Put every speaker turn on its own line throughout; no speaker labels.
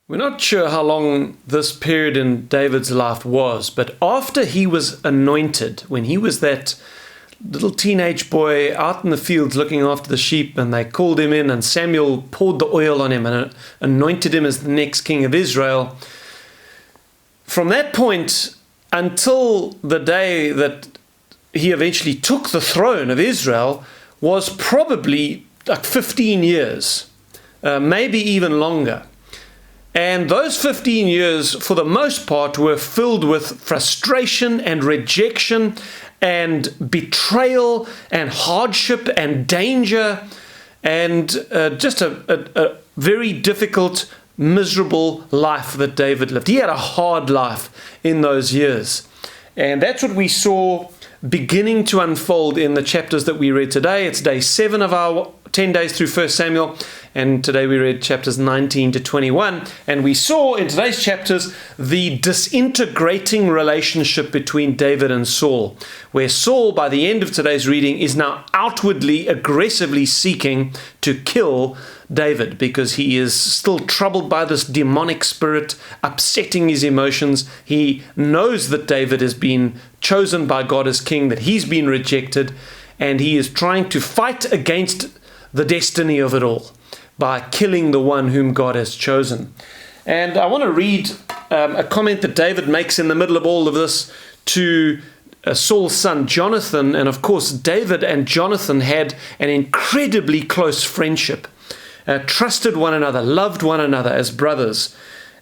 We're not sure how long this period in David's life was, but after he was anointed, when he was that little teenage boy out in the fields looking after the sheep, and they called him in, and Samuel poured the oil on him and anointed him as the next king of Israel. From that point until the day that he eventually took the throne of Israel was probably like 15 years, maybe even longer. And those 15 years, for the most part, were filled with frustration and rejection and betrayal and hardship and danger and just a very difficult, miserable life that David lived. He had a hard life in those years. And that's what we saw beginning to unfold in the chapters that we read today. It's day 7 of our 10 days through 1 Samuel, and today we read chapters 19 to 21, and we saw in today's chapters the disintegrating relationship between David and Saul, where Saul, by the end of today's reading, is now outwardly, aggressively seeking to kill David because he is still troubled by this demonic spirit, upsetting his emotions. He knows that David has been chosen by God as king, that he's been rejected, and he is trying to fight against the destiny of it all by killing the one whom God has chosen. And I want to read a comment that David makes in the middle of all of this to Saul's son Jonathan. And of course, David and Jonathan had an incredibly close friendship, trusted one another, loved one another as brothers.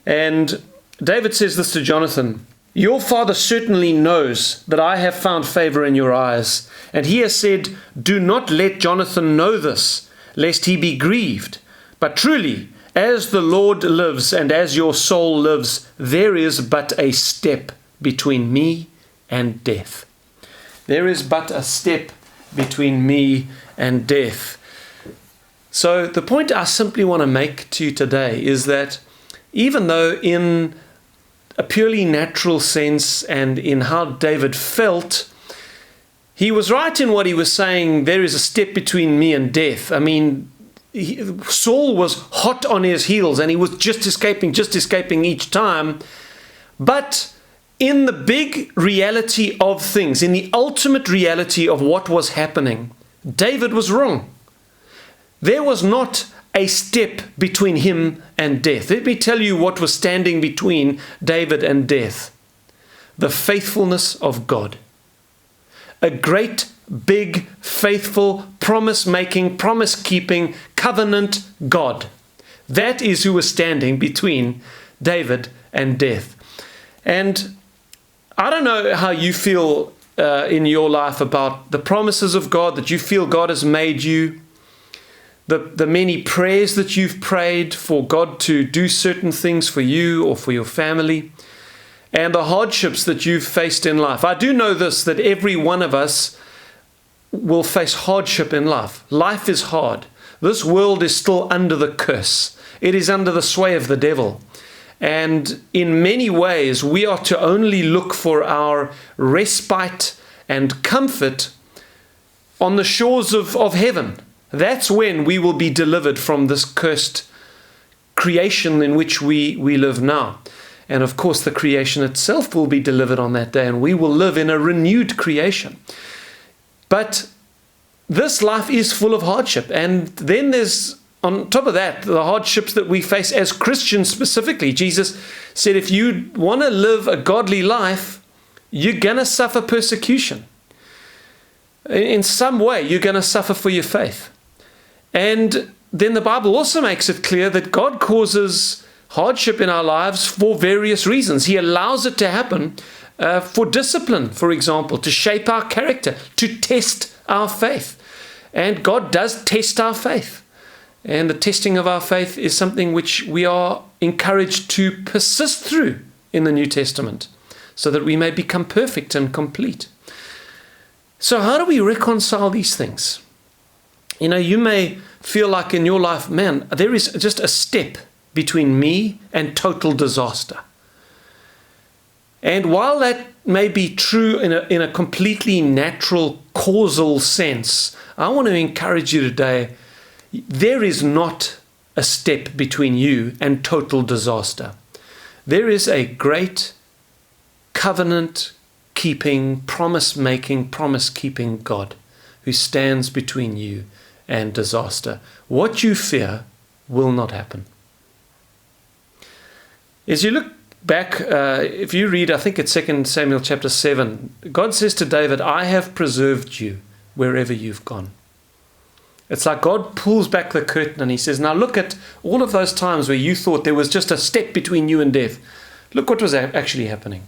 And David says this to Jonathan: "Your father certainly knows that I have found favor in your eyes. And he has said, 'Do not let Jonathan know this, lest he be grieved. But truly, as the Lord lives and as your soul lives, there is but a step between me and death.'" There is but a step between me and death. So the point I simply want to make to you today is that even though in a purely natural sense and in how David felt, he was right in what he was saying, there is a step between me and death. I mean, Saul was hot on his heels and he was just escaping each time. But in the big reality of things, in the ultimate reality of what was happening, David was wrong. There was not a step between him and death. Let me tell you what was standing between David and death: the faithfulness of God. A great, big, faithful, promise-making, promise-keeping, covenant God. That is who was standing between David and death. And I don't know how you feel in your life about the promises of God that you feel God has made you, the many prayers that you've prayed for God to do certain things for you or for your family, and the hardships that you've faced in life. I do know this, that every one of us will face hardship in life. Life is hard. This world is still under the curse. It is under the sway of the devil. And in many ways, we are to only look for our respite and comfort on the shores of heaven. That's when we will be delivered from this cursed creation in which we live now. And of course, the creation itself will be delivered on that day, and we will live in a renewed creation. But this life is full of hardship. And then there's, on top of that, the hardships that we face as Christians specifically. Jesus said, if you want to live a godly life, you're going to suffer persecution. In some way, you're going to suffer for your faith. And then the Bible also makes it clear that God causes hardship in our lives for various reasons. He allows it to happen for discipline, for example, to shape our character, to test our faith. And God does test our faith. And the testing of our faith is something which we are encouraged to persist through in the New Testament, so that we may become perfect and complete. So how do we reconcile these things? You know, you may feel like in your life, man, there is just a step between me and total disaster. And while that may be true in a completely natural, causal sense, I want to encourage you today, there is not a step between you and total disaster. There is a great covenant-keeping, promise-making, promise-keeping God who stands between you and disaster. What you fear will not happen. As you look back, if you read, I think it's 2 Samuel chapter 7, God says to David, I have preserved you wherever you've gone. It's like God pulls back the curtain and he says, now look at all of those times where you thought there was just a step between you and death. Look what was actually happening.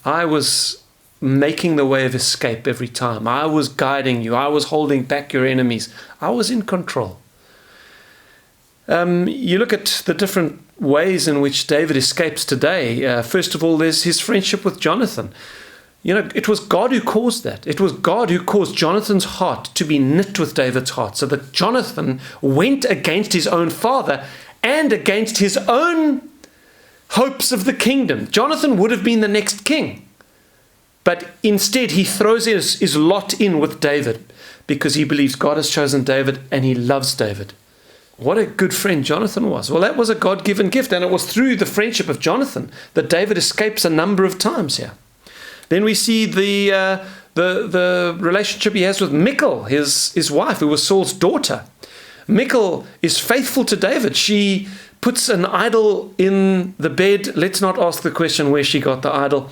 I was making the way of escape every time. I was guiding you. I was holding back your enemies. I was in control. You look at the different ways in which David escapes today. First of all, there's his friendship with Jonathan. You know, it was God who caused that. It was God who caused Jonathan's heart to be knit with David's heart, so that Jonathan went against his own father and against his own hopes of the kingdom. Jonathan would have been the next king, but instead he throws his lot in with David because he believes God has chosen David and he loves David. What a good friend Jonathan was. Well, that was a God-given gift, and it was through the friendship of Jonathan that David escapes a number of times here. Then we see the relationship he has with Michal, his wife, who was Saul's daughter. Michal is faithful to David. She puts an idol in the bed. Let's not ask the question where she got the idol.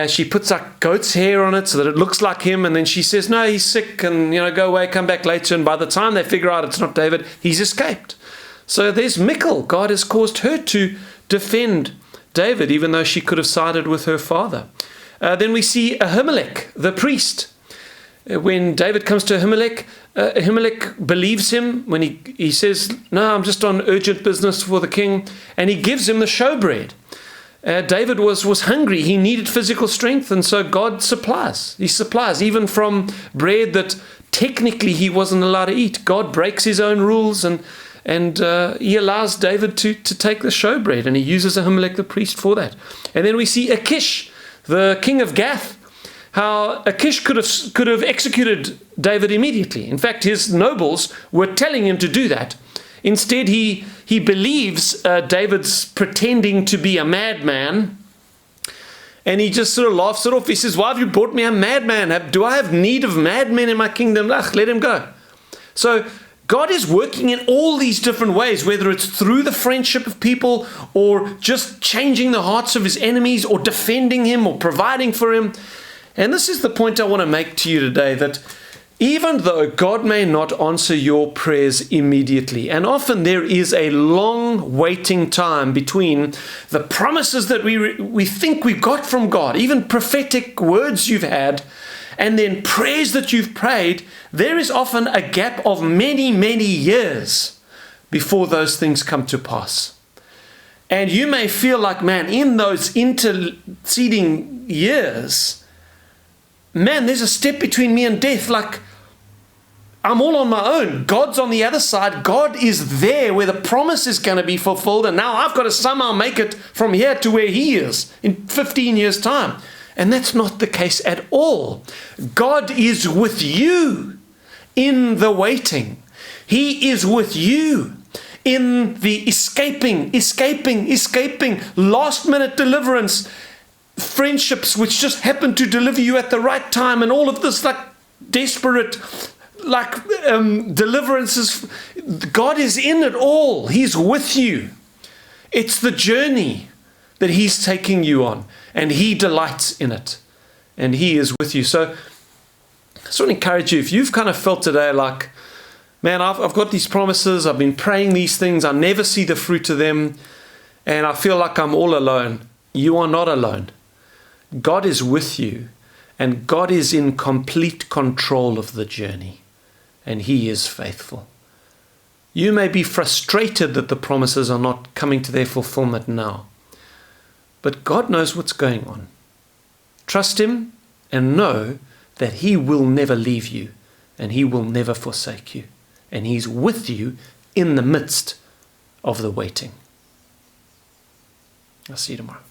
She puts a goat's hair on it so that it looks like him, and then she says, no, he's sick, and go away, come back later. And by the time they figure out it's not David, he's escaped. So there's Michal. God has caused her to defend David, even though she could have sided with her father. Then we see Ahimelech, the priest. When David comes to Ahimelech, Ahimelech believes him when he says, no, I'm just on urgent business for the king, and he gives him the showbread. David was hungry. He needed physical strength, and so God supplies. He supplies even from bread that technically he wasn't allowed to eat. God breaks his own rules, and he allows David to take the showbread, and he uses Ahimelech the priest for that. And then we see Achish, the king of Gath, how Achish could have executed David immediately. In fact, his nobles were telling him to do that. Instead, he believes David's pretending to be a madman, and he just sort of laughs it off. He says, why have you brought me a madman? Do I have need of madmen in my kingdom? Let him go. So God is working in all these different ways, whether it's through the friendship of people or just changing the hearts of his enemies or defending him or providing for him. And this is the point I want to make to you today, that even though God may not answer your prayers immediately, and often there is a long waiting time between the promises that we think we've got from God, even prophetic words you've had, and then prayers that you've prayed, there is often a gap of many, many years before those things come to pass. And you may feel like, man, in those interceding years, man, there's a step between me and death. Like, I'm all on my own. God's on the other side. God is there where the promise is going to be fulfilled. And now I've got to somehow make it from here to where he is in 15 years' time. And that's not the case at all. God is with you in the waiting. He is with you in the escaping, last minute deliverance, friendships which just happen to deliver you at the right time, and all of this like desperate deliverances. God is in it all. He's with you. It's the journey that he's taking you on, and he delights in it, and he is with you. So I just want to encourage you, if you've kind of felt today like, man, I've got these promises, I've been praying these things, I never see the fruit of them, and I feel like I'm all alone. You are not alone. God is with you, and God is in complete control of the journey, and he is faithful. You may be frustrated that the promises are not coming to their fulfillment now, but God knows what's going on. Trust him and know that he will never leave you, and he will never forsake you, and he's with you in the midst of the waiting. I'll see you tomorrow.